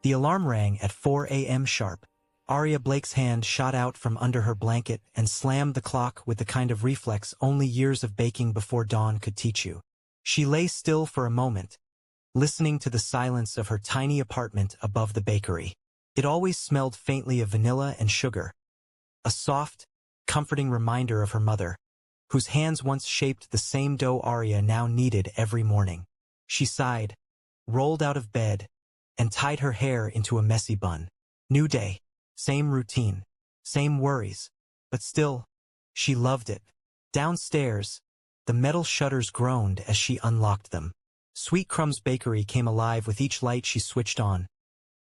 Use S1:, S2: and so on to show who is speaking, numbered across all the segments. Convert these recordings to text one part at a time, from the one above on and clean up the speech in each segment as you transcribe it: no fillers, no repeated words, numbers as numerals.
S1: The alarm rang at 4 a.m. sharp. Aria Blake's hand shot out from under her blanket and slammed the clock with the kind of reflex only years of baking before dawn could teach you. She lay still for a moment, listening to the silence of her tiny apartment above the bakery. It always smelled faintly of vanilla and sugar, a soft, comforting reminder of her mother, whose hands once shaped the same dough Aria now kneaded every morning. She sighed, rolled out of bed, and tied her hair into a messy bun. New day, same routine, same worries, but still, she loved it. Downstairs, the metal shutters groaned as she unlocked them. Sweet Crumb's bakery came alive with each light she switched on,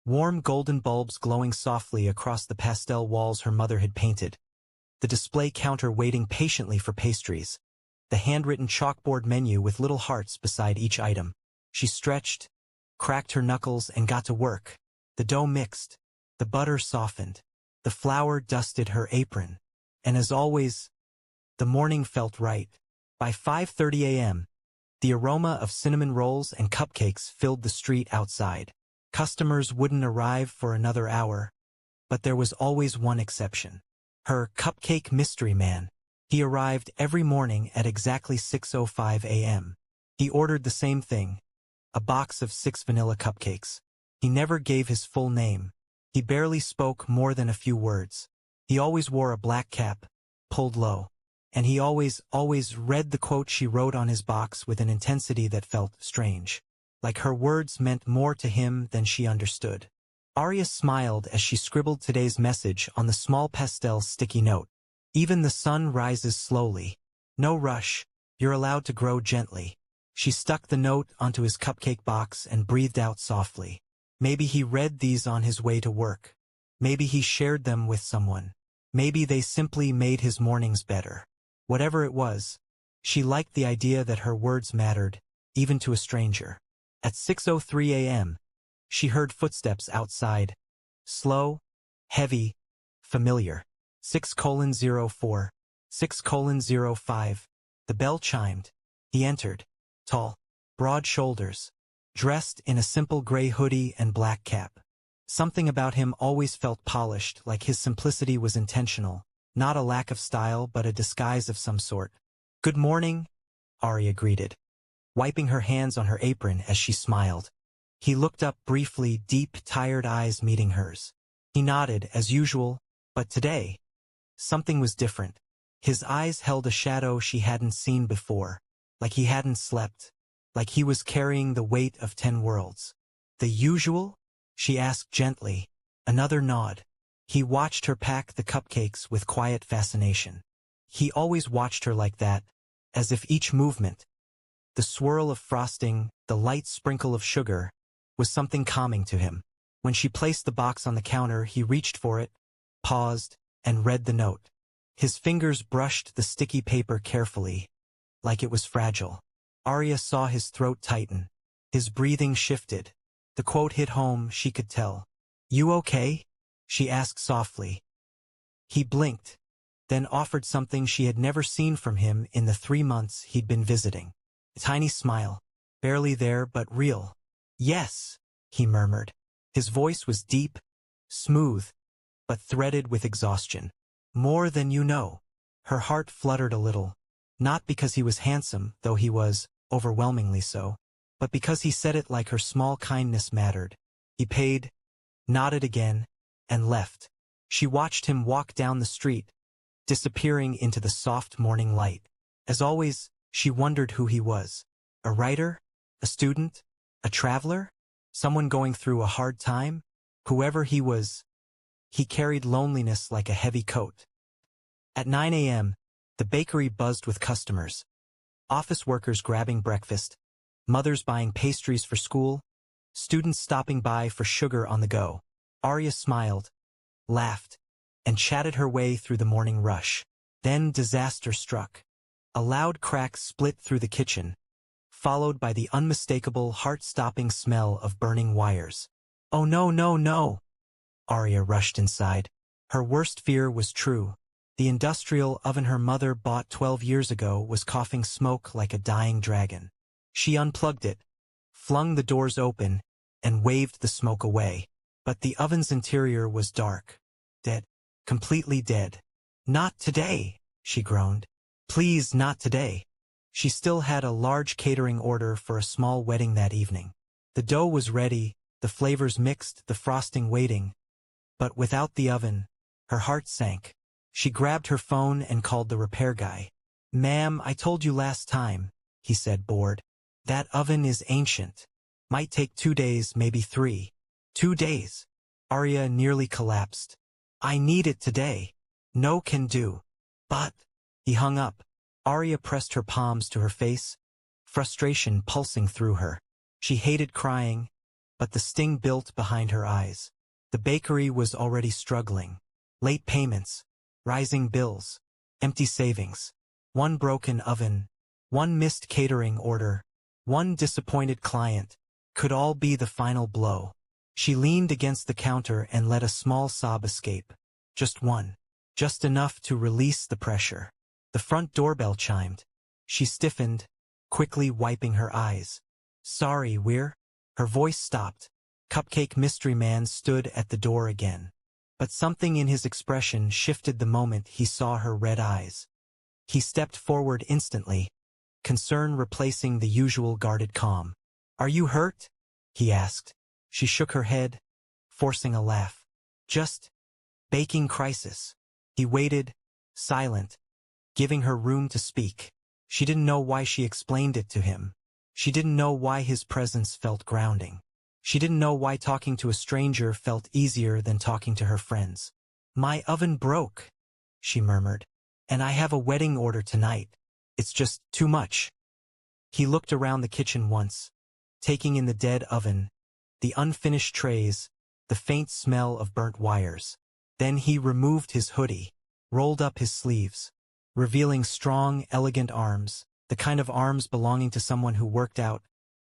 S1: warm golden bulbs glowing softly across the pastel walls her mother had painted, the display counter waiting patiently for pastries, the handwritten chalkboard menu with little hearts beside each item. She stretched, cracked her knuckles, and got to work. The dough mixed, the butter softened, the flour dusted her apron, and as always, the morning felt right. By 5:30 a.m., the aroma of cinnamon rolls and cupcakes filled the street outside. Customers wouldn't arrive for another hour, but there was always one exception. Her cupcake mystery man. He arrived every morning at exactly 6:05 a.m. He ordered the same thing, a box of 6 vanilla cupcakes. He never gave his full name. He barely spoke more than a few words. He always wore a black cap, pulled low, and he always read the quote she wrote on his box with an intensity that felt strange, like her words meant more to him than she understood. Aria smiled as she scribbled today's message on the small pastel sticky note. Even the sun rises slowly. No rush, you're allowed to grow gently. She stuck the note onto his cupcake box and breathed out softly. Maybe he read these on his way to work. Maybe he shared them with someone. Maybe they simply made his mornings better. Whatever it was, she liked the idea that her words mattered, even to a stranger. At 6:03 a.m., she heard footsteps outside. Slow, heavy, familiar. 6:04, 6:05. The bell chimed. He entered, tall, broad shoulders, dressed in a simple gray hoodie and black cap. Something about him always felt polished, like his simplicity was intentional, not a lack of style but a disguise of some sort. "Good morning," Aria greeted, wiping her hands on her apron as she smiled. He looked up briefly, deep, tired eyes meeting hers. He nodded, as usual, but today, something was different. His eyes held a shadow she hadn't seen before, like he hadn't slept, like he was carrying the weight of 10 worlds. "The usual?" she asked gently. Another nod. He watched her pack the cupcakes with quiet fascination. He always watched her like that, as if each movement, the swirl of frosting, the light sprinkle of sugar, was something calming to him. When she placed the box on the counter, he reached for it, paused, and read the note. His fingers brushed the sticky paper carefully, like it was fragile. Aria saw his throat tighten. His breathing shifted. The quote hit home, she could tell. "You okay?" she asked softly. He blinked, then offered something she had never seen from him in the 3 months he'd been visiting. A tiny smile, barely there but real. "Yes," he murmured. His voice was deep, smooth, but threaded with exhaustion. "More than you know." Her heart fluttered a little, not because he was handsome, though he was, overwhelmingly so, but because he said it like her small kindness mattered. He paid, nodded again, and left. She watched him walk down the street, disappearing into the soft morning light. As always, she wondered who he was. A writer? A student? A traveler? Someone going through a hard time? Whoever he was, he carried loneliness like a heavy coat. At 9 a.m., the bakery buzzed with customers. Office workers grabbing breakfast, mothers buying pastries for school, students stopping by for sugar on the go. Aria smiled, laughed, and chatted her way through the morning rush. Then disaster struck. A loud crack split through the kitchen, followed by the unmistakable, heart-stopping smell of burning wires. "Oh no, no, no!" Aria rushed inside. Her worst fear was true. The industrial oven her mother bought 12 years ago was coughing smoke like a dying dragon. She unplugged it, flung the doors open, and waved the smoke away. But the oven's interior was dark. Dead. Completely dead. "Not today," she groaned. "Please, not today." She still had a large catering order for a small wedding that evening. The dough was ready, the flavors mixed, the frosting waiting. But without the oven, her heart sank. She grabbed her phone and called the repair guy. "Ma'am, I told you last time," he said, bored. "That oven is ancient. Might take 2 days, maybe 3. 2 days." Aria nearly collapsed. "I need it today." "No can do." "But—" He hung up. Aria pressed her palms to her face, frustration pulsing through her. She hated crying, but the sting built behind her eyes. The bakery was already struggling. Late payments, rising bills, empty savings. One broken oven, one missed catering order, one disappointed client, could all be the final blow. She leaned against the counter and let a small sob escape. Just one. Just enough to release the pressure. The front doorbell chimed. She stiffened, quickly wiping her eyes. "Sorry, we're—" Her voice stopped. Cupcake Mystery Man stood at the door again. But something in his expression shifted the moment he saw her red eyes. He stepped forward instantly, concern replacing the usual guarded calm. "Are you hurt?" he asked. She shook her head, forcing a laugh. "Just baking crisis." He waited, silent, giving her room to speak. She didn't know why she explained it to him. She didn't know why his presence felt grounding. She didn't know why talking to a stranger felt easier than talking to her friends. "My oven broke," she murmured. "And I have a wedding order tonight. It's just too much." He looked around the kitchen once, taking in the dead oven, the unfinished trays, the faint smell of burnt wires. Then he removed his hoodie, rolled up his sleeves, revealing strong, elegant arms, the kind of arms belonging to someone who worked out,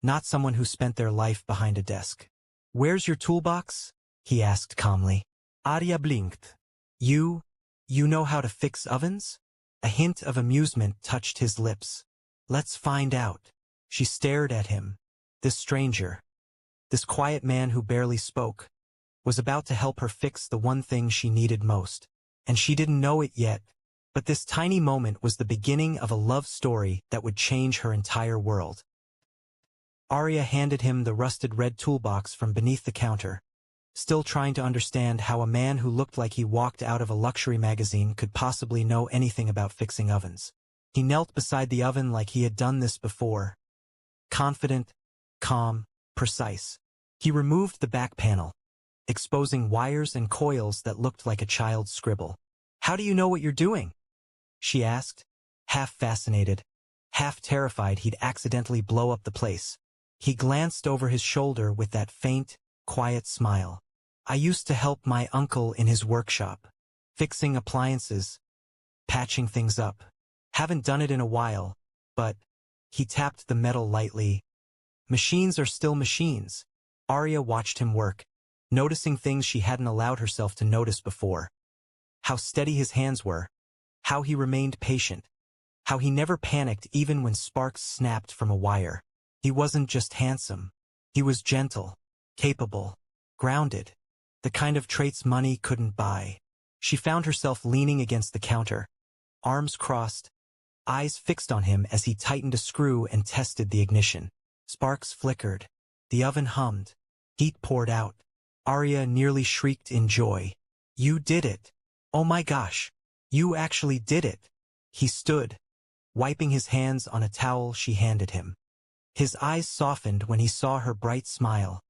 S1: not someone who spent their life behind a desk. "Where's your toolbox?" he asked calmly. Aria blinked. You know how to fix ovens?" A hint of amusement touched his lips. "Let's find out." She stared at him. This stranger, this quiet man who barely spoke, was about to help her fix the one thing she needed most. And she didn't know it yet, but this tiny moment was the beginning of a love story that would change her entire world. Aria handed him the rusted red toolbox from beneath the counter, still trying to understand how a man who looked like he walked out of a luxury magazine could possibly know anything about fixing ovens. He knelt beside the oven like he had done this before. Confident, calm, precise. He removed the back panel, exposing wires and coils that looked like a child's scribble. "How do you know what you're doing?" she asked, half fascinated, half terrified he'd accidentally blow up the place. He glanced over his shoulder with that faint, quiet smile. "I used to help my uncle in his workshop, fixing appliances, patching things up. Haven't done it in a while, but—" He tapped the metal lightly. "Machines are still machines." Aria watched him work, noticing things she hadn't allowed herself to notice before. How steady his hands were, how he remained patient, how he never panicked even when sparks snapped from a wire. He wasn't just handsome. He was gentle, capable, grounded, the kind of traits money couldn't buy. She found herself leaning against the counter, arms crossed, eyes fixed on him as he tightened a screw and tested the ignition. Sparks flickered. The oven hummed. Heat poured out. Aria nearly shrieked in joy. "You did it! Oh my gosh! You actually did it!" He stood, wiping his hands on a towel she handed him. His eyes softened when he saw her bright smile.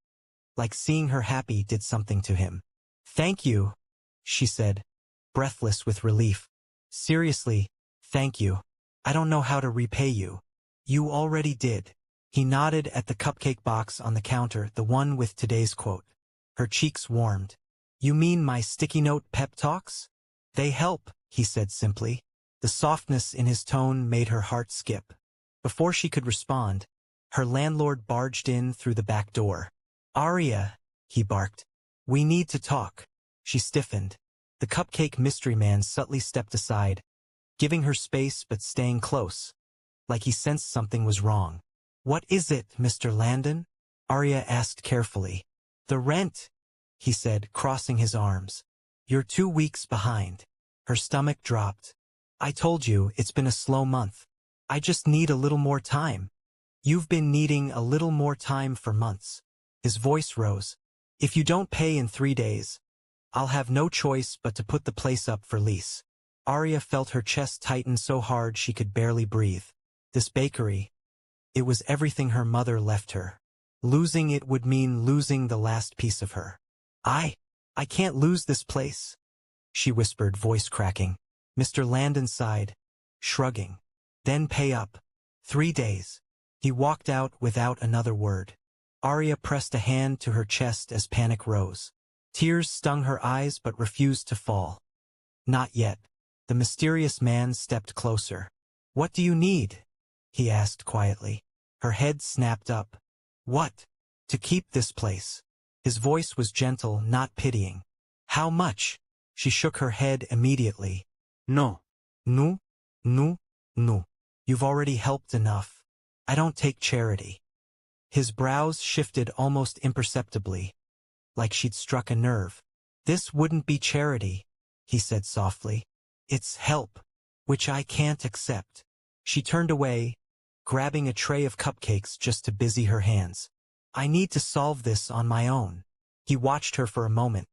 S1: Like seeing her happy did something to him. "Thank you," she said, breathless with relief. "Seriously, thank you. I don't know how to repay you." "You already did." He nodded at the cupcake box on the counter, the one with today's quote. Her cheeks warmed. "You mean my sticky note pep talks?" "They help," he said simply. The softness in his tone made her heart skip. Before she could respond, her landlord barged in through the back door. "Aria," he barked. "We need to talk." She stiffened. The Cupcake Mystery Man subtly stepped aside, giving her space but staying close, like he sensed something was wrong. "What is it, Mr. Landon?" Aria asked carefully. "The rent," he said, crossing his arms. You're 2 weeks behind. Her stomach dropped. I told you, it's been a slow month. I just need a little more time. You've been needing a little more time for months. His voice rose. If you don't pay in 3 days, I'll have no choice but to put the place up for lease. Aria felt her chest tighten so hard she could barely breathe. This bakery, it was everything her mother left her. Losing it would mean losing the last piece of her. I can't lose this place, she whispered, voice cracking. Mr. Landon sighed, shrugging. Then pay up. 3 days. He walked out without another word. Aria pressed a hand to her chest as panic rose. Tears stung her eyes but refused to fall. Not yet. The mysterious man stepped closer. What do you need? He asked quietly. Her head snapped up. What? To keep this place. His voice was gentle, not pitying. How much? She shook her head immediately. No. No. No. No. You've already helped enough. I don't take charity. His brows shifted almost imperceptibly, like she'd struck a nerve. This wouldn't be charity, he said softly. It's help, which I can't accept. She turned away, grabbing a tray of cupcakes just to busy her hands. I need to solve this on my own. He watched her for a moment.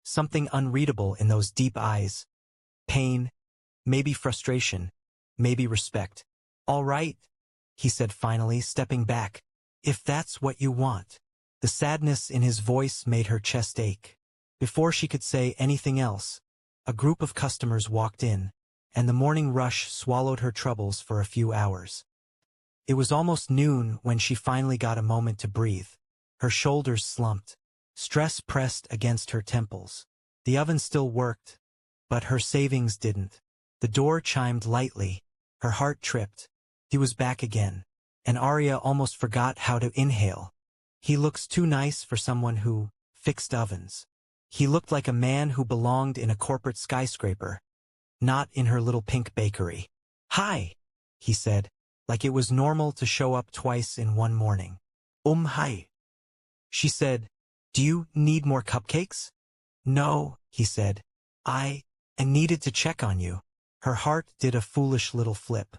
S1: Something unreadable in those deep eyes. Pain, maybe frustration, maybe respect. All right, he said finally, stepping back. If that's what you want. The sadness in his voice made her chest ache. Before she could say anything else, a group of customers walked in, and the morning rush swallowed her troubles for a few hours. It was almost noon when she finally got a moment to breathe. Her shoulders slumped. Stress pressed against her temples. The oven still worked, but her savings didn't. The door chimed lightly. Her heart tripped. He was back again, and Aria almost forgot how to inhale. He looks too nice for someone who fixed ovens. He looked like a man who belonged in a corporate skyscraper, not in her little pink bakery. Hi, he said, like it was normal to show up twice in one morning. Hi. She said, do you need more cupcakes? No, he said. I needed to check on you. Her heart did a foolish little flip.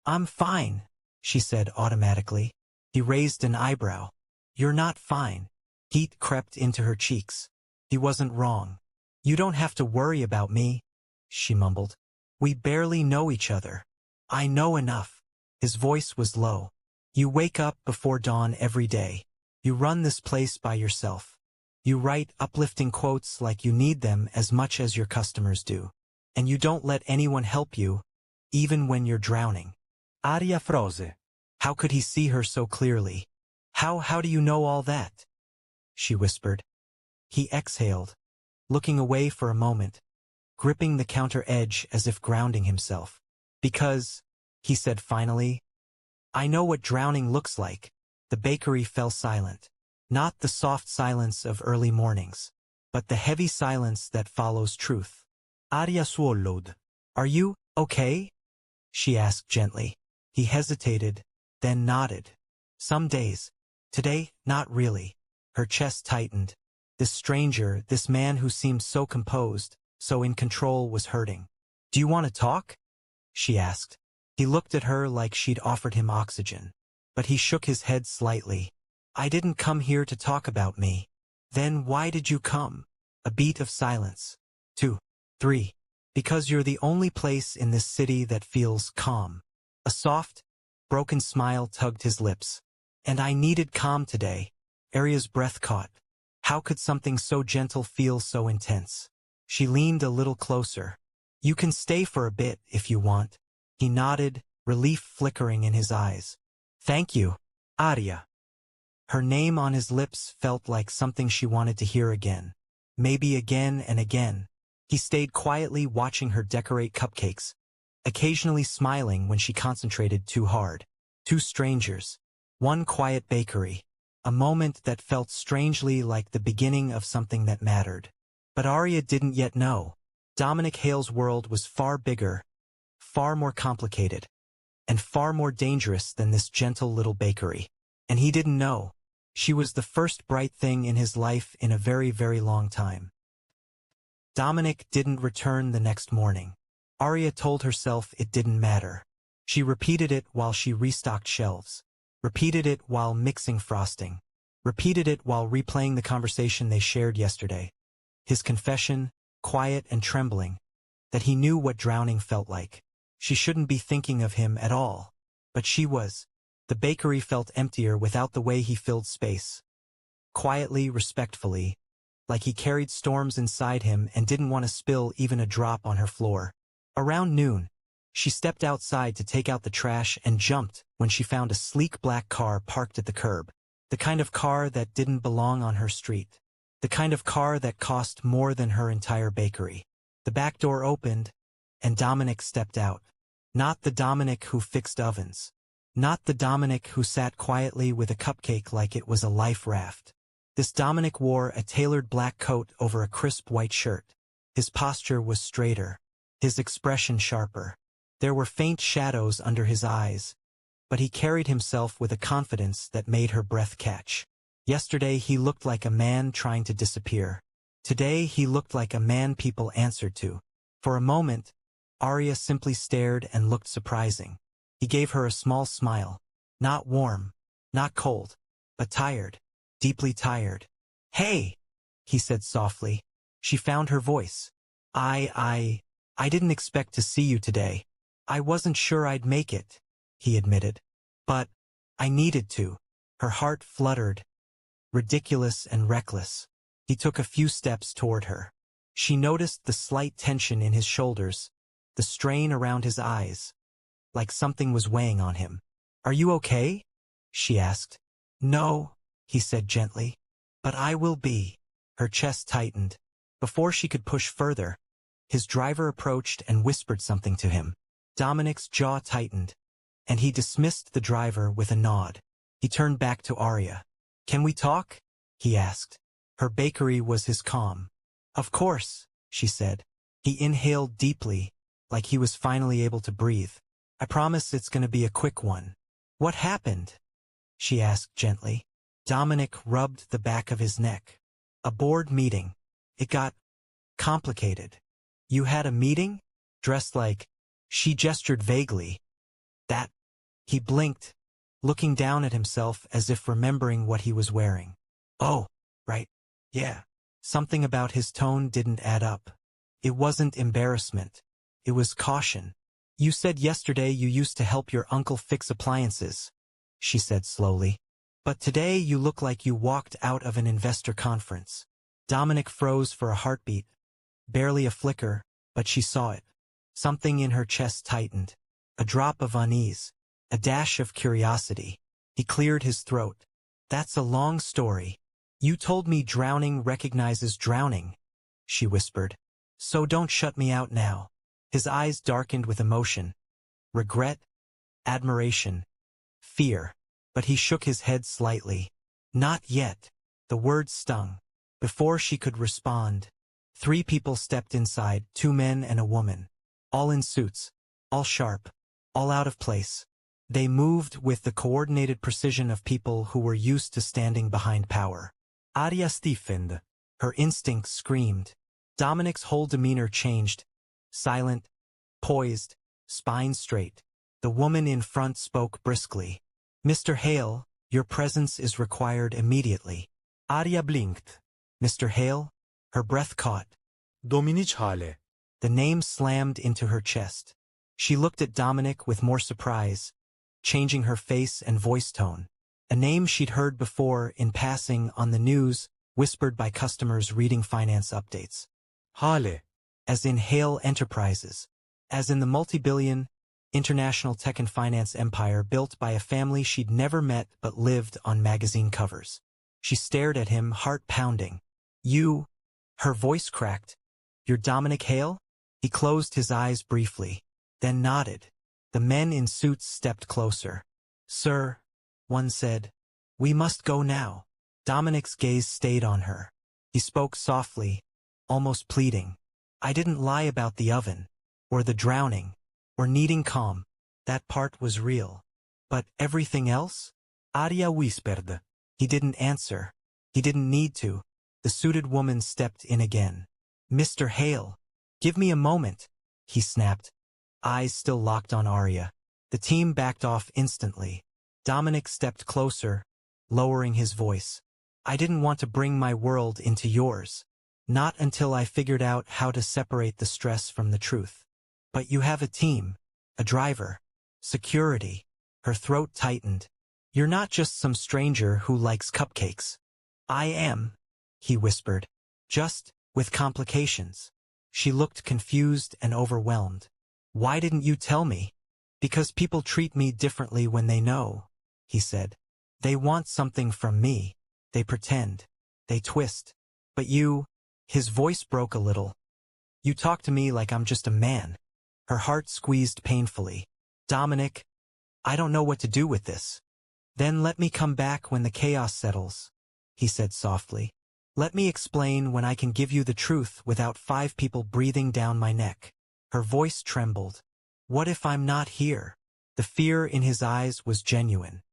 S1: I'm fine, she said automatically. He raised an eyebrow. You're not fine. Heat crept into her cheeks. He wasn't wrong. You don't have to worry about me, she mumbled. We barely know each other. I know enough. His voice was low. You wake up before dawn every day. You run this place by yourself. You write uplifting quotes like you need them as much as your customers do. And you don't let anyone help you, even when you're drowning. Aria froze. How could he see her so clearly? How do you know all that? She whispered. He exhaled, looking away for a moment, gripping the counter edge as if grounding himself. Because, he said finally, I know what drowning looks like. The bakery fell silent. Not the soft silence of early mornings, but the heavy silence that follows truth. Aria swallowed. Are you okay? She asked gently. He hesitated, then nodded. Some days. Today, not really. Her chest tightened. This stranger, this man who seemed so composed, so in control, was hurting. Do you want to talk? She asked. He looked at her like she'd offered him oxygen. But he shook his head slightly. I didn't come here to talk about me. Then why did you come? A beat of silence. 2, 3. Because you're the only place in this city that feels calm. A soft, broken smile tugged his lips. And I needed calm today. Aria's breath caught. How could something so gentle feel so intense? She leaned a little closer. You can stay for a bit if you want. He nodded, relief flickering in his eyes. Thank you, Aria. Her name on his lips felt like something she wanted to hear again. Maybe again and again. He stayed quietly watching her decorate cupcakes, occasionally smiling when she concentrated too hard. 2 strangers. 1 quiet bakery. A moment that felt strangely like the beginning of something that mattered. But Aria didn't yet know. Dominic Hale's world was far bigger, far more complicated, and far more dangerous than this gentle little bakery. And he didn't know. She was the first bright thing in his life in a very, very long time. Dominic didn't return the next morning. Aria told herself it didn't matter. She repeated it while she restocked shelves. Repeated it while mixing frosting. Repeated it while replaying the conversation they shared yesterday. His confession, quiet and trembling, that he knew what drowning felt like. She shouldn't be thinking of him at all. But she was. The bakery felt emptier without the way he filled space. Quietly, respectfully, like he carried storms inside him and didn't want to spill even a drop on her floor. Around noon, she stepped outside to take out the trash and jumped when she found a sleek black car parked at the curb. The kind of car that didn't belong on her street. The kind of car that cost more than her entire bakery. The back door opened, and Dominic stepped out. Not the Dominic who fixed ovens. Not the Dominic who sat quietly with a cupcake like it was a life raft. This Dominic wore a tailored black coat over a crisp white shirt. His posture was straighter. His expression sharper. There were faint shadows under his eyes, but he carried himself with a confidence that made her breath catch. Yesterday he looked like a man trying to disappear. Today he looked like a man people answered to. For a moment, Aria simply stared and looked surprising. He gave her a small smile. Not warm, not cold, but tired, deeply tired. "Hey," he said softly. She found her voice. I didn't expect to see you today. I wasn't sure I'd make it," he admitted. "But I needed to." Her heart fluttered, ridiculous and reckless. He took a few steps toward her. She noticed the slight tension in his shoulders, the strain around his eyes, like something was weighing on him. "Are you okay?" she asked. "No," he said gently. "But I will be." Her chest tightened. Before she could push further, his driver approached and whispered something to him. Dominic's jaw tightened, and he dismissed the driver with a nod. He turned back to Aria. "Can we talk?" he asked. Her bakery was his calm. "Of course," she said. He inhaled deeply, like he was finally able to breathe. "I promise it's going to be a quick one." "What happened?" she asked gently. Dominic rubbed the back of his neck. "A board meeting. It got complicated." "You had a meeting?" "Dressed like..." She gestured vaguely. "That..." He blinked, looking down at himself as if remembering what he was wearing. "Oh, right. Yeah." Something about his tone didn't add up. It wasn't embarrassment. It was caution. "You said yesterday you used to help your uncle fix appliances," she said slowly. "But today you look like you walked out of an investor conference." Dominic froze for a heartbeat. Barely a flicker, but she saw it. Something in her chest tightened. A drop of unease. A dash of curiosity. He cleared his throat. "That's a long story. You told me drowning recognizes drowning," she whispered. "So don't shut me out now." His eyes darkened with emotion. Regret, admiration, fear. But he shook his head slightly. "Not yet." The words stung. Before she could respond, 3 people stepped inside, 2 men and a woman. All in suits, all sharp, all out of place. They moved with the coordinated precision of people who were used to standing behind power. Aria stiffened. Her instincts screamed. Dominic's whole demeanor changed. Silent, poised, spine straight. The woman in front spoke briskly. "Mr. Hale, your presence is required immediately." Aria blinked. "Mr. Hale?" Her breath caught.
S2: Dominic Hale.
S1: The name slammed into her chest. She looked at Dominic with more surprise, changing her face and voice tone. A name she'd heard before in passing on the news, whispered by customers reading finance updates.
S2: Hale.
S1: As in Hale Enterprises. As in the multi-billion, international tech and finance empire built by a family she'd never met but lived on magazine covers. She stared at him, heart pounding. "You..." Her voice cracked. "You're Dominic Hale?" He closed his eyes briefly, then nodded. The men in suits stepped closer. "Sir," one said, "we must go now." Dominic's gaze stayed on her. He spoke softly, almost pleading. "I didn't lie about the oven, or the drowning, or needing calm. That part was real. But everything else?" Aria whispered. He didn't answer. He didn't need to. The suited woman stepped in again. "Mr. Hale, give me a moment," he snapped, eyes still locked on Aria. The team backed off instantly. Dominic stepped closer, lowering his voice. "I didn't want to bring my world into yours. Not until I figured out how to separate the stress from the truth. But you have a team, a driver, security." Her throat tightened. "You're not just some stranger who likes cupcakes." "I am," he whispered. "Just with complications." She looked confused and overwhelmed. "Why didn't you tell me?" "Because people treat me differently when they know," he said. "They want something from me. They pretend. They twist. But you—" his voice broke a little. "You talk to me like I'm just a man." Her heart squeezed painfully. "Dominic, I don't know what to do with this." "Then let me come back when the chaos settles," he said softly. "Let me explain when I can give you the truth without 5 people breathing down my neck." Her voice trembled. "What if I'm not here?" The fear in his eyes was genuine.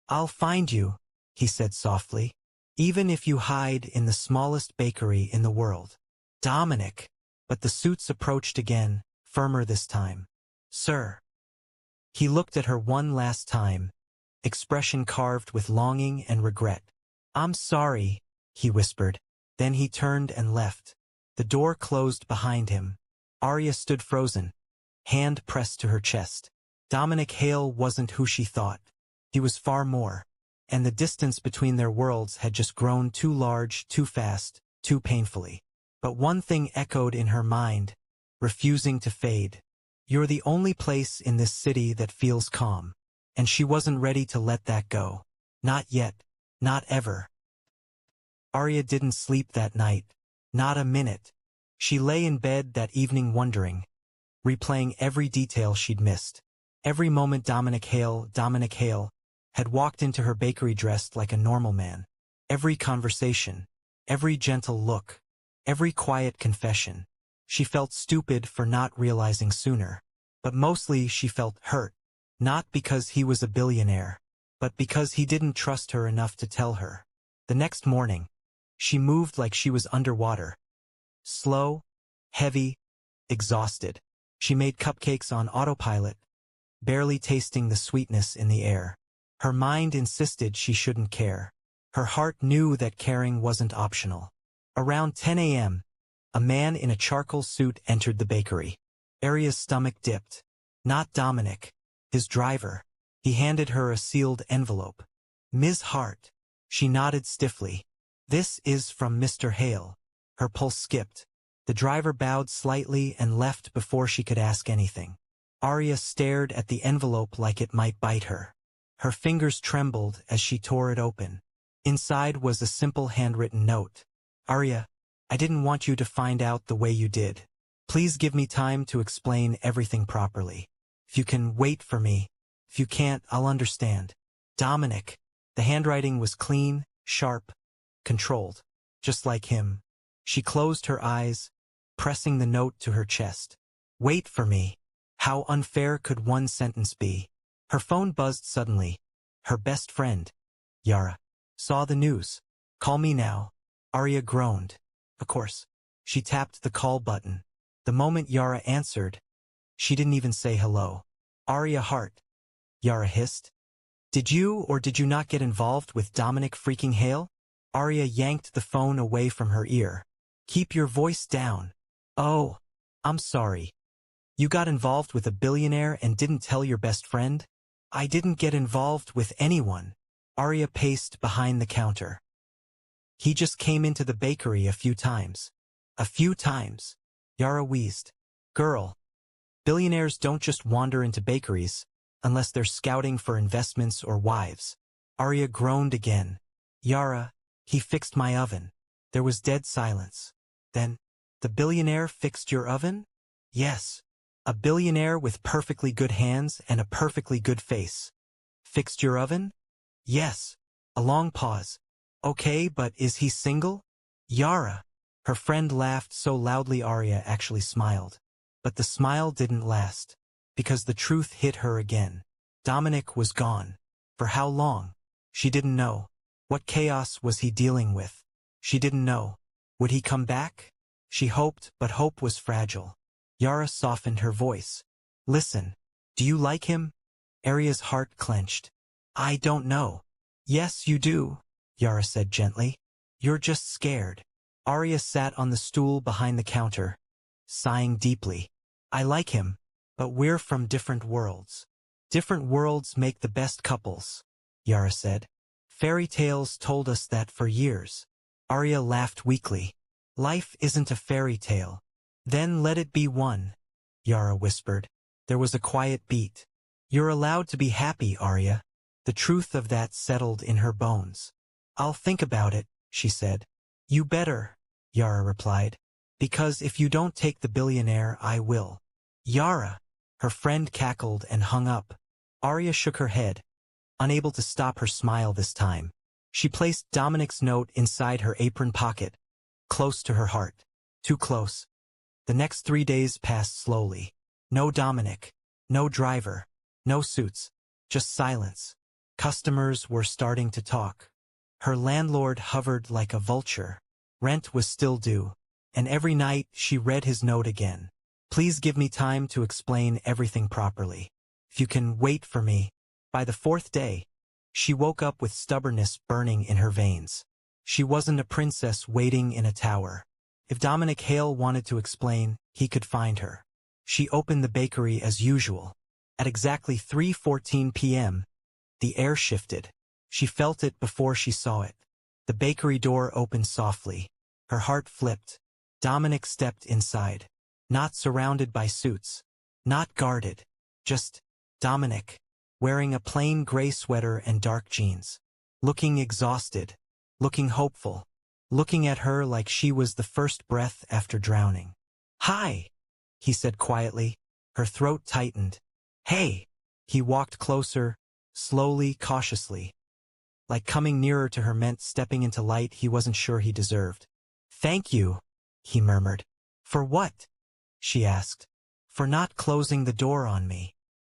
S1: "I'll find you," he said softly. "Even if you hide in the smallest bakery in the world." "Dominic!" But the suits approached again, firmer this time. "Sir." He looked at her one last time, expression carved with longing and regret. "I'm sorry," he whispered. Then he turned and left. The door closed behind him. Aria stood frozen, hand pressed to her chest. Dominic Hale wasn't who she thought. He was far more. And the distance between their worlds had just grown too large, too fast, too painfully. But one thing echoed in her mind, refusing to fade. "You're the only place in this city that feels calm." And she wasn't ready to let that go. Not yet. Not ever. Aria didn't sleep that night. Not a minute. She lay in bed that evening wondering, replaying every detail she'd missed. Every moment Dominic Hale, had walked into her bakery dressed like a normal man. Every conversation. Every gentle look. Every quiet confession. She felt stupid for not realizing sooner. But mostly she felt hurt. Not because he was a billionaire, but because he didn't trust her enough to tell her. The next morning, she moved like she was underwater. Slow, heavy, exhausted. She made cupcakes on autopilot, barely tasting the sweetness in the air. Her mind insisted she shouldn't care. Her heart knew that caring wasn't optional. Around 10 a.m., a man in a charcoal suit entered the bakery. Aria's stomach dipped. Not Dominic, his driver. He handed her a sealed envelope. "Ms. Hart." She nodded stiffly. "This is from Mr. Hale." Her pulse skipped. The driver bowed slightly and left before she could ask anything. Aria stared at the envelope like it might bite her. Her fingers trembled as she tore it open. Inside was a simple handwritten note. "Aria, I didn't want you to find out the way you did. Please give me time to explain everything properly. If you can wait for me. If you can't, I'll understand. Dominic." The handwriting was clean, sharp, controlled. Just like him. She closed her eyes, pressing the note to her chest. "Wait for me." How unfair could one sentence be? Her phone buzzed suddenly. Her best friend, Yara, saw the news. "Call me now." Aria groaned. Of course. She tapped the call button. The moment Yara answered, she didn't even say hello. "Aria Hart," Yara hissed. "Did you or did you not get involved with Dominic freaking Hale?" Aria yanked the phone away from her ear. "Keep your voice down." "Oh, I'm sorry. You got involved with a billionaire and didn't tell your best friend?" "I didn't get involved with anyone." Aria paced behind the counter. "He just came into the bakery a few times." "A few times?" Yara wheezed. "Girl, billionaires don't just wander into bakeries, unless they're scouting for investments or wives." Aria groaned again. "Yara, he fixed my oven." There was dead silence. "Then, the billionaire fixed your oven?" "Yes. A billionaire with perfectly good hands and a perfectly good face." "Fixed your oven?" "Yes." A long pause. "Okay, but is he single?" "Yara." Her friend laughed so loudly Aria actually smiled. But the smile didn't last. Because the truth hit her again. Dominic was gone. For how long? She didn't know. What chaos was he dealing with? She didn't know. Would he come back? She hoped, but hope was fragile. Yara softened her voice. Listen. Do you like him? Aria's heart clenched. I don't know. Yes, you do, Yara said gently. You're just scared. Aria sat on the stool behind the counter, sighing deeply. I like him, but we're from different worlds. Different worlds make the best couples, Yara said. Fairy tales told us that for years. Aria laughed weakly. Life isn't a fairy tale. Then let it be one, Yara whispered. There was a quiet beat. You're allowed to be happy, Aria. The truth of that settled in her bones. I'll think about it, she said. You better, Yara replied. Because if you don't take the billionaire, I will. Yara! Her friend cackled and hung up. Aria shook her head, unable to stop her smile this time. She placed Dominic's note inside her apron pocket, close to her heart. Too close. The next 3 days passed slowly. No Dominic. No driver. No suits. Just silence. Customers were starting to talk. Her landlord hovered like a vulture. Rent was still due. And every night she read his note again. Please give me time to explain everything properly. If you can wait for me. By the 4th day, she woke up with stubbornness burning in her veins. She wasn't a princess waiting in a tower. If Dominic Hale wanted to explain, he could find her. She opened the bakery as usual. At exactly 3:14 p.m., the air shifted. She felt it before she saw it. The bakery door opened softly. Her heart flipped. Dominic stepped inside. Not surrounded by suits. Not guarded. Just Dominic, wearing a plain gray sweater and dark jeans. Looking exhausted. Looking hopeful. Looking at her like she was the first breath after drowning. Hi, he said quietly. Her throat tightened. Hey. He walked closer, slowly, cautiously. Like coming nearer to her meant stepping into light he wasn't sure he deserved. Thank you, he murmured. For what? She asked. For not closing the door on me.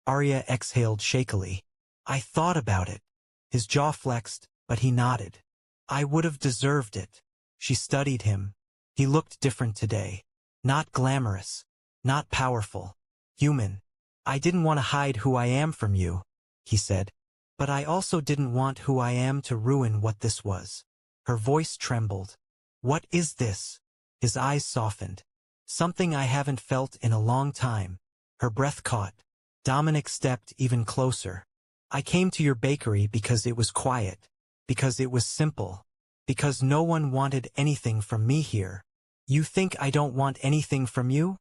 S1: Aria exhaled shakily. I thought about it. His jaw flexed, but he nodded. I would have deserved it. She studied him. He looked different today. Not glamorous. Not powerful. Human. I didn't want to hide who I am from you, he said. But I also didn't want who I am to ruin what this was. Her voice trembled. What is this? His eyes softened. Something I haven't felt in a long time. Her breath caught. Dominic stepped even closer. I came to your bakery because it was quiet. Because it was simple. Because no one wanted anything from me here. You think I don't want anything from you?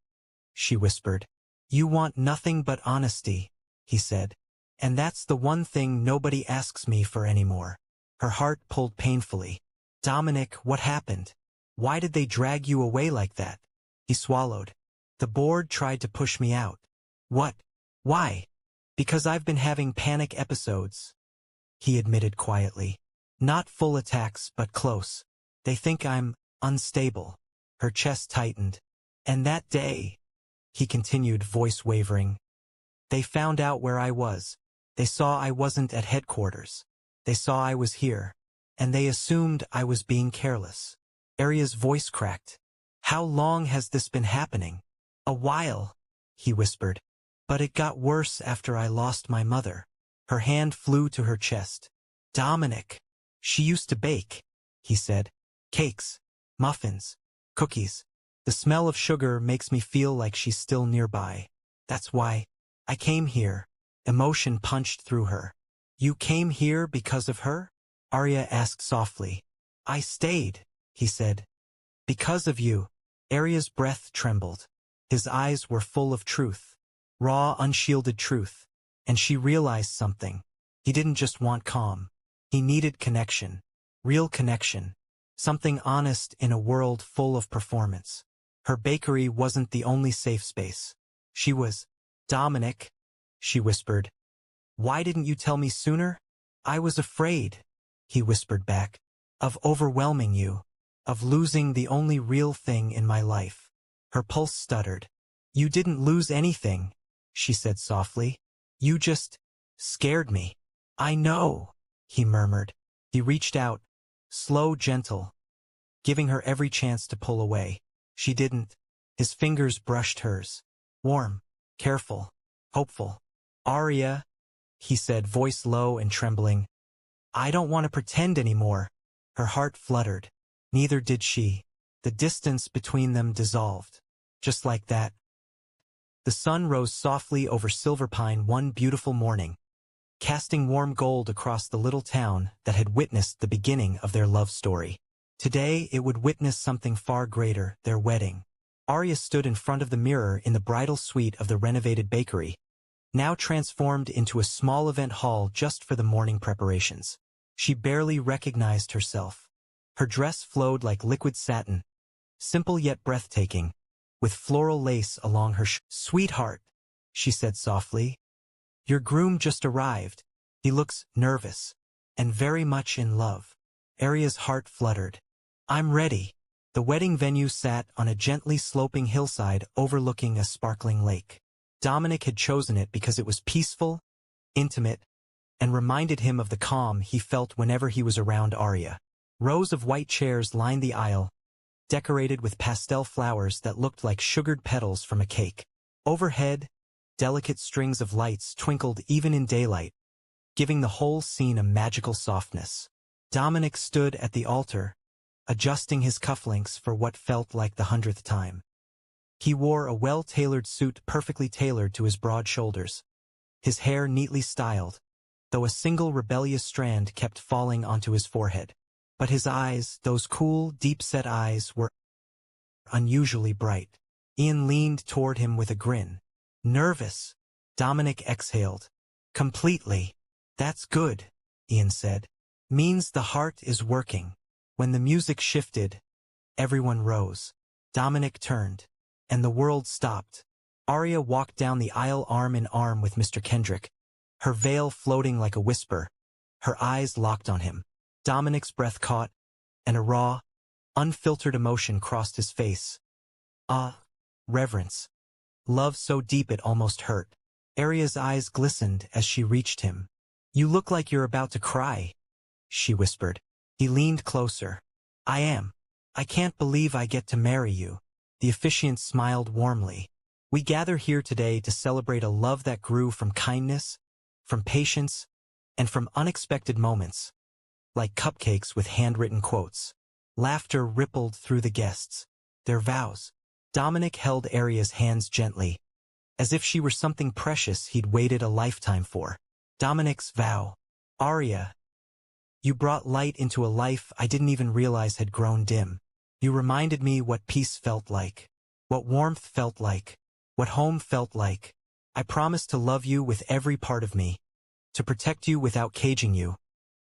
S1: She whispered. You want nothing but honesty, he said. And that's the one thing nobody asks me for anymore. Her heart pulled painfully. Dominic, what happened? Why did they drag you away like that? He swallowed. The board tried to push me out. What? Why? Because I've been having panic episodes, he admitted quietly. Not full attacks, but close. They think I'm unstable. Her chest tightened. And that day, he continued, voice wavering. They found out where I was. They saw I wasn't at headquarters. They saw I was here. And they assumed I was being careless. Aria's voice cracked. How long has this been happening? A while, he whispered. But it got worse after I lost my mother. Her hand flew to her chest. Dominic. She used to bake, he said. Cakes, muffins, cookies. The smell of sugar makes me feel like she's still nearby. That's why I came here. Emotion punched through her. You came here because of her? Aria asked softly. I stayed, he said. Because of you. Aria's breath trembled. His eyes were full of truth. Raw, unshielded truth. And she realized something. He didn't just want calm. He needed connection. Real connection. Something honest in a world full of performance. Her bakery wasn't the only safe space. She was. Dominic, she whispered. Why didn't you tell me sooner? I was afraid, he whispered back. Of overwhelming you. Of losing the only real thing in my life. Her pulse stuttered. You didn't lose anything, she said softly. You just scared me. I know, he murmured. He reached out, Slow, gentle, giving her every chance to pull away. She didn't. His fingers brushed hers. Warm, careful, hopeful. Aria, he said, voice low and trembling. I don't want to pretend anymore. Her heart fluttered. Neither did she. The distance between them dissolved. Just like that. The sun rose softly over Silverpine one beautiful morning, casting warm gold across the little town that had witnessed the beginning of their love story. Today it would witness something far greater, their wedding. Aria stood in front of the mirror in the bridal suite of the renovated bakery, now transformed into a small event hall just for the morning preparations. She barely recognized herself. Her dress flowed like liquid satin, simple yet breathtaking, with floral lace along her Sweetheart, she said softly. Your groom just arrived. He looks nervous and very much in love. Aria's heart fluttered. I'm ready. The wedding venue sat on a gently sloping hillside overlooking a sparkling lake. Dominic had chosen it because it was peaceful, intimate, and reminded him of the calm he felt whenever he was around Aria. Rows of white chairs lined the aisle, decorated with pastel flowers that looked like sugared petals from a cake. Overhead, delicate strings of lights twinkled even in daylight, giving the whole scene a magical softness. Dominic stood at the altar, adjusting his cufflinks for what felt like the 100th time. He wore a well-tailored suit perfectly tailored to his broad shoulders, his hair neatly styled, though a single rebellious strand kept falling onto his forehead. But his eyes, those cool, deep-set eyes, were unusually bright. Ian leaned toward him with a grin. Nervous, Dominic exhaled. Completely. That's good, Ian said. Means the heart is working. When the music shifted, everyone rose. Dominic turned, and the world stopped. Aria walked down the aisle arm in arm with Mr. Kendrick, her veil floating like a whisper, her eyes locked on him. Dominic's breath caught, and a raw, unfiltered emotion crossed his face. Reverence. Love so deep it almost hurt. Aria's eyes glistened as she reached him. You look like you're about to cry, she whispered. He leaned closer. I am. I can't believe I get to marry you. The officiant smiled warmly. We gather here today to celebrate a love that grew from kindness, from patience, and from unexpected moments, like cupcakes with handwritten quotes. Laughter rippled through the guests. Their vows. Dominic held Aria's hands gently, as if she were something precious he'd waited a lifetime for. Dominic's vow. Aria, you brought light into a life I didn't even realize had grown dim. You reminded me what peace felt like, what warmth felt like, what home felt like. I promise to love you with every part of me, to protect you without caging you,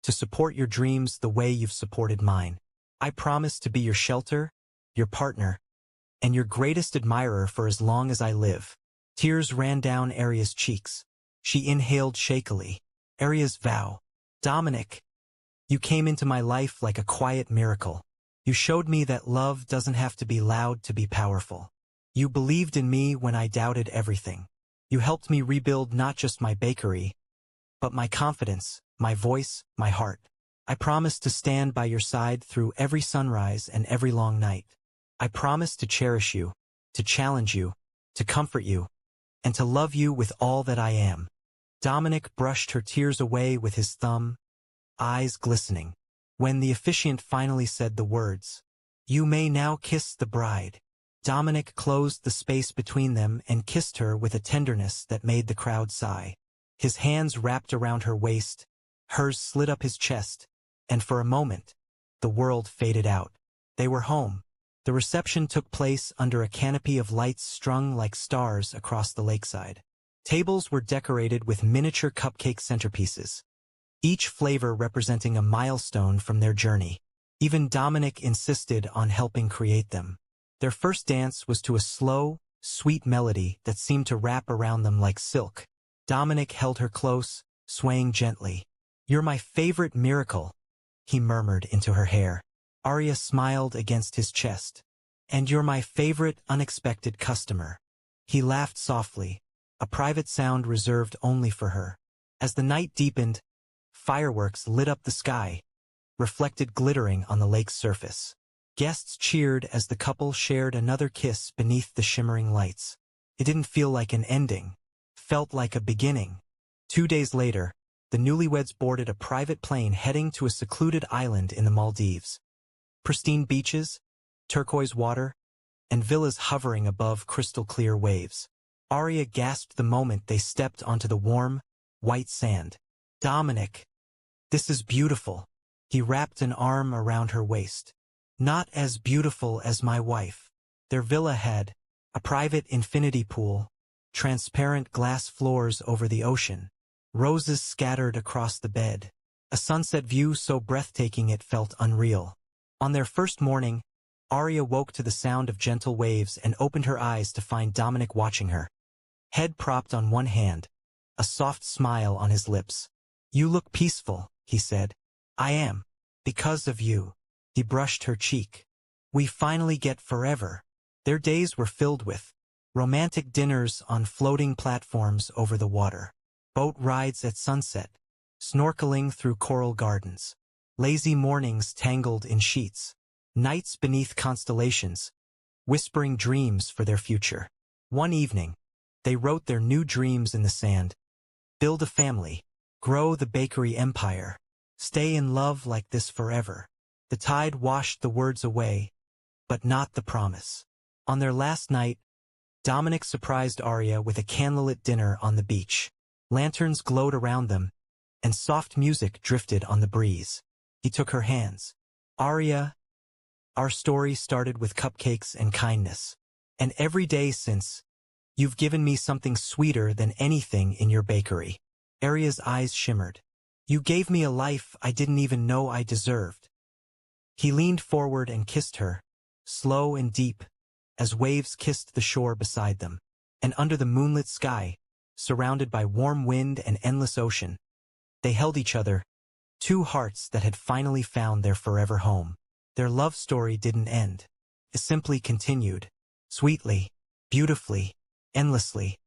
S1: to support your dreams the way you've supported mine. I promise to be your shelter, your partner, and your greatest admirer for as long as I live. Tears ran down Aria's cheeks. She inhaled shakily. Aria's vow. Dominic, you came into my life like a quiet miracle. You showed me that love doesn't have to be loud to be powerful. You believed in me when I doubted everything. You helped me rebuild not just my bakery, but my confidence, my voice, my heart. I promise to stand by your side through every sunrise and every long night. I promise to cherish you, to challenge you, to comfort you, and to love you with all that I am. Dominic brushed her tears away with his thumb, eyes glistening. When the officiant finally said the words, "You may now kiss the bride," Dominic closed the space between them and kissed her with a tenderness that made the crowd sigh. His hands wrapped around her waist, hers slid up his chest, and for a moment, the world faded out. They were home. The reception took place under a canopy of lights strung like stars across the lakeside. Tables were decorated with miniature cupcake centerpieces, each flavor representing a milestone from their journey. Even Dominic insisted on helping create them. Their first dance was to a slow, sweet melody that seemed to wrap around them like silk. Dominic held her close, swaying gently. "You're my favorite miracle," he murmured into her hair. Aria smiled against his chest. "And you're my favorite unexpected customer." He laughed softly, a private sound reserved only for her. As the night deepened, fireworks lit up the sky, reflected glittering on the lake's surface. Guests cheered as the couple shared another kiss beneath the shimmering lights. It didn't feel like an ending. Felt like a beginning. 2 days later, the newlyweds boarded a private plane heading to a secluded island in the Maldives. Pristine beaches, turquoise water, and villas hovering above crystal-clear waves. Aria gasped the moment they stepped onto the warm, white sand. "Dominic, this is beautiful." He wrapped an arm around her waist. "Not as beautiful as my wife." Their villa had a private infinity pool, transparent glass floors over the ocean, roses scattered across the bed, a sunset view so breathtaking it felt unreal. On their first morning, Aria woke to the sound of gentle waves and opened her eyes to find Dominic watching her. Head propped on one hand, a soft smile on his lips. "You look peaceful," he said. "I am. Because of you." He brushed her cheek. "We finally get forever." Their days were filled with romantic dinners on floating platforms over the water, boat rides at sunset, snorkeling through coral gardens, lazy mornings tangled in sheets, nights beneath constellations, whispering dreams for their future. One evening, they wrote their new dreams in the sand. Build a family, grow the bakery empire, stay in love like this forever. The tide washed the words away, but not the promise. On their last night, Dominic surprised Aria with a candlelit dinner on the beach. Lanterns glowed around them, and soft music drifted on the breeze. He took her hands. "Aria, our story started with cupcakes and kindness. And every day since, you've given me something sweeter than anything in your bakery." Aria's eyes shimmered. "You gave me a life I didn't even know I deserved." He leaned forward and kissed her, slow and deep, as waves kissed the shore beside them. And under the moonlit sky, surrounded by warm wind and endless ocean, they held each other, two hearts that had finally found their forever home. Their love story didn't end. It simply continued, sweetly, beautifully, endlessly.